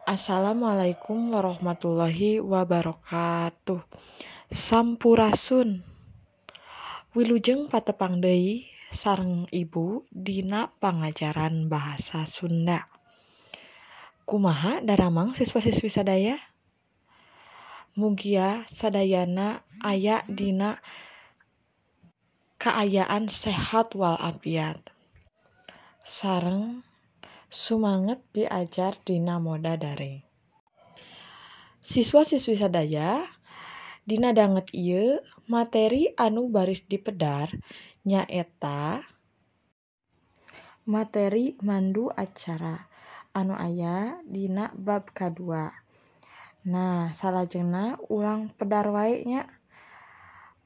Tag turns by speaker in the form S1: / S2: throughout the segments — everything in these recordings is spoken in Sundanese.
S1: Assalamualaikum warahmatullahi wabarakatuh. Sampurasun. Wilujeng patepang deui sareng Ibu dina pangajaran bahasa Sunda. Kumaha daramang siswa-siswi sadaya? Mugia sadayana aya dina kaayaan sehat walafiat. Sareng sumanget diajar dina moda daring. Siswa-siswi sadaya, dina danget ieu materi anu baris dipedar nyaeta materi mandu acara anu aya dina bab kadua. Nah, salajengna urang pedar wae nya.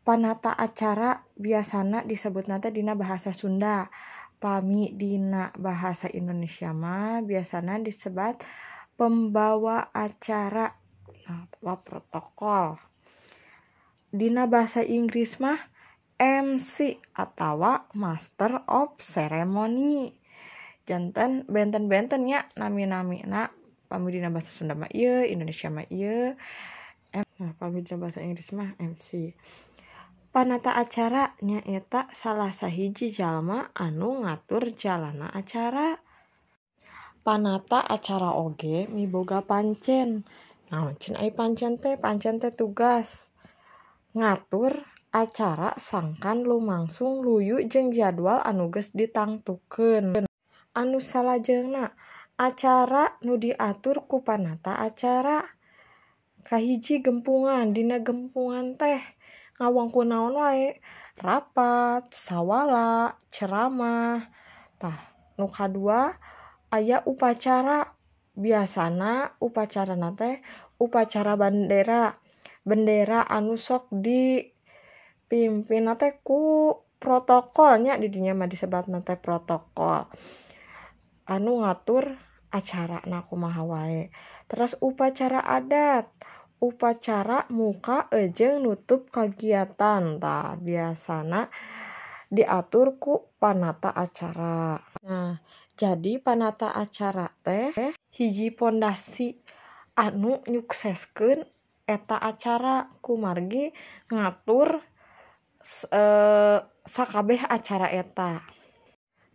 S1: Panata acara biasana disebutna teh dina bahasa Sunda. Pami dina bahasa Indonesia mah biasana disebut pembawa acara atau protokol. Dina bahasa Inggris mah MC atawa Master of Ceremony. Janten benten-benten nya nami-namina. Pami dina bahasa Sunda mah ieu, Indonesia mah ieu. Pami dina bahasa Inggris mah MC. Panata acara nyaeta salah sahiji jalma anu ngatur jalana acara. Panata acara oge miboga pancen. Naon cenah ai pancen teh? Pancen teh tugas ngatur acara sangkan lumangsung luyu jeung jadwal anu geus ditangtukeun. Anu salajengna acara nu diatur ku panata acara. Kahiji gempungan, dina gempungan teh ngawongku naon wae, rapat, sawala, ceramah. Tah, nu kadua aya upacara. Biasana upacarana teh upacara bendera. Bendera anu sok dipimpinna teh ku protokolnya di dinya mah disebutna teh protokol. Anu ngatur acarana kumaha wae. Terus upacara adat. Upacara muka jeung nutup kagiatan. Tah, biasana diatur ku panata acara. Nah, jadi panata acara teh hiji pondasi anu nyukseskeun eta acara kumargi ngatur sakabeh acara eta.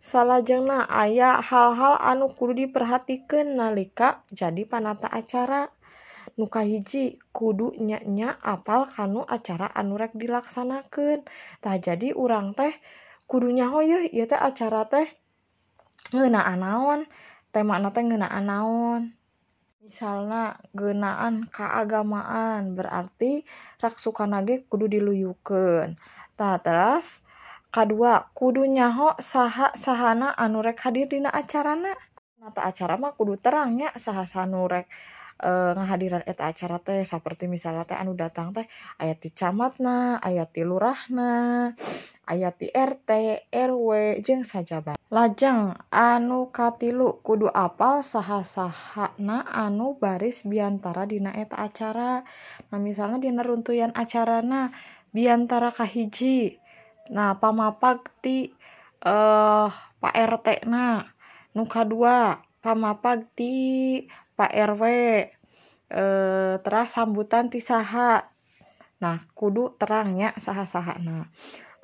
S1: Salajengna aya hal-hal anu kudu diperhatikeun nalika jadi panata acara. Nu kahiji kudu nya apal kanu acara anu rek dilaksanakeun. Tah, jadi urang teh kudu nyaho yeuh ieu teh acara teh ngeunaan naon, temana teh ngeunaan naon. Misalna ngeunaan keagamaan, berarti raksukana ge kudu diluyukeun. Tah, terus kadua kudu nyaho saha-sahana anu rek hadir dina acarana. Panata acara mah kudu terang nya saha-saha nu rek ngahadiran eta acara teh, saperti misalnya teh anu datang teh aya ti camatna, aya ti lurahna, aya ti RT, RW jeung sajabat. Lajeng anu katilu kudu apal saha-sahana anu baris biantara dina eta acara. Nah, misalnya dina runtuyan acarana biantara kahiji. Nah, pamapag ti Pak RT na. Nu kadua pamapag ti Pak RW. Terus sambutan ti saha. Nah, kudu terangnya saha-sahana.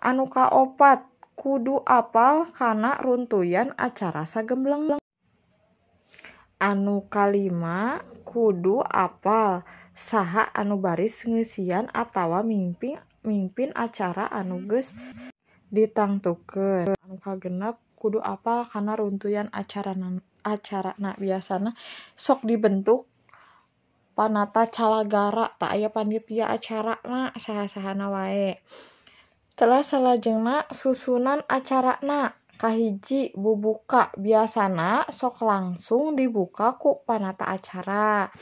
S1: Anu kaopat kudu apal kana runtuyan acara sagembleng. Anu kalima kudu apal saha anu baris ngeusian atawa mimpin acara anu geus ditangtukeun. Anu kagenep kudu apal kana runtuyan acarana. Biasana sok dibentuk panata calagara, tak aya panitia acarana saha-sahana wae. Terus salajengna susunan acarana. Kahiji bubuka, biasana sok langsung dibuka ku panata acara.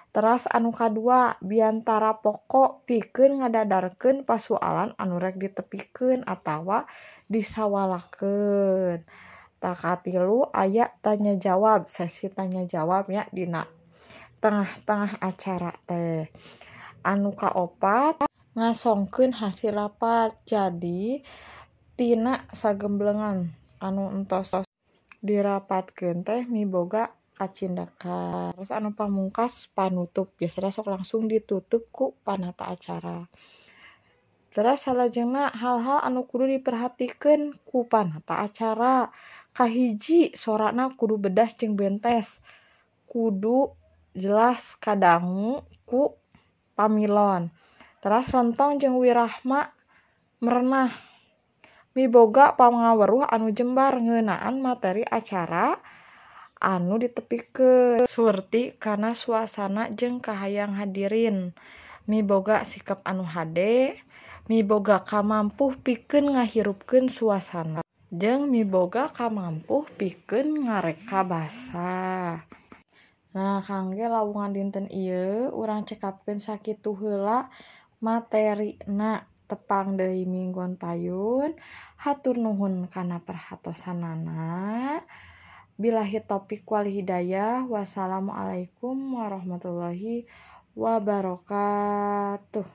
S1: Terus anu kadua biantara pokok pikeun ngadadarkeun pasoalan anu rek ditepikeun atawa disawalakeun. Tah, katilu aya tanya jawab, sesi tanya jawab nya dina tengah-tengah acara teh. Anu kaopat ngasongkeun hasil rapat. Jadi tina sagemblengan anu entos dirapatkeun teh miboga kacindakan. Terus anu pamungkas panutup, biasanya sok langsung ditutup ku panata acara. Terus salajengna hal-hal anu kudu diperhatikeun ku panata acara. Kahiji, sorana kudu bedas jeung bentes. Kudu jelas kadangu ku pamilon. Terus rentong jeung wirahma merenah. Miboga pangaweruh anu jembar ngeunaan materi acara anu ditepikeun surti kana suasana jeung kahayang hadirin. Miboga sikap anu hade, miboga kamampuh pikeun ngahirupkeun suasana jeung miboga kamampuh pikeun ngareka basa. Nah, kangge lawungan dinten ieu urang cekapkeun sakitu heula materina. Tepang deui minggon payun. Hatur nuhun kana perhatosanana. Billahi taufiq wal hidayah. Wassalamualaikum warahmatullahi wabarakatuh.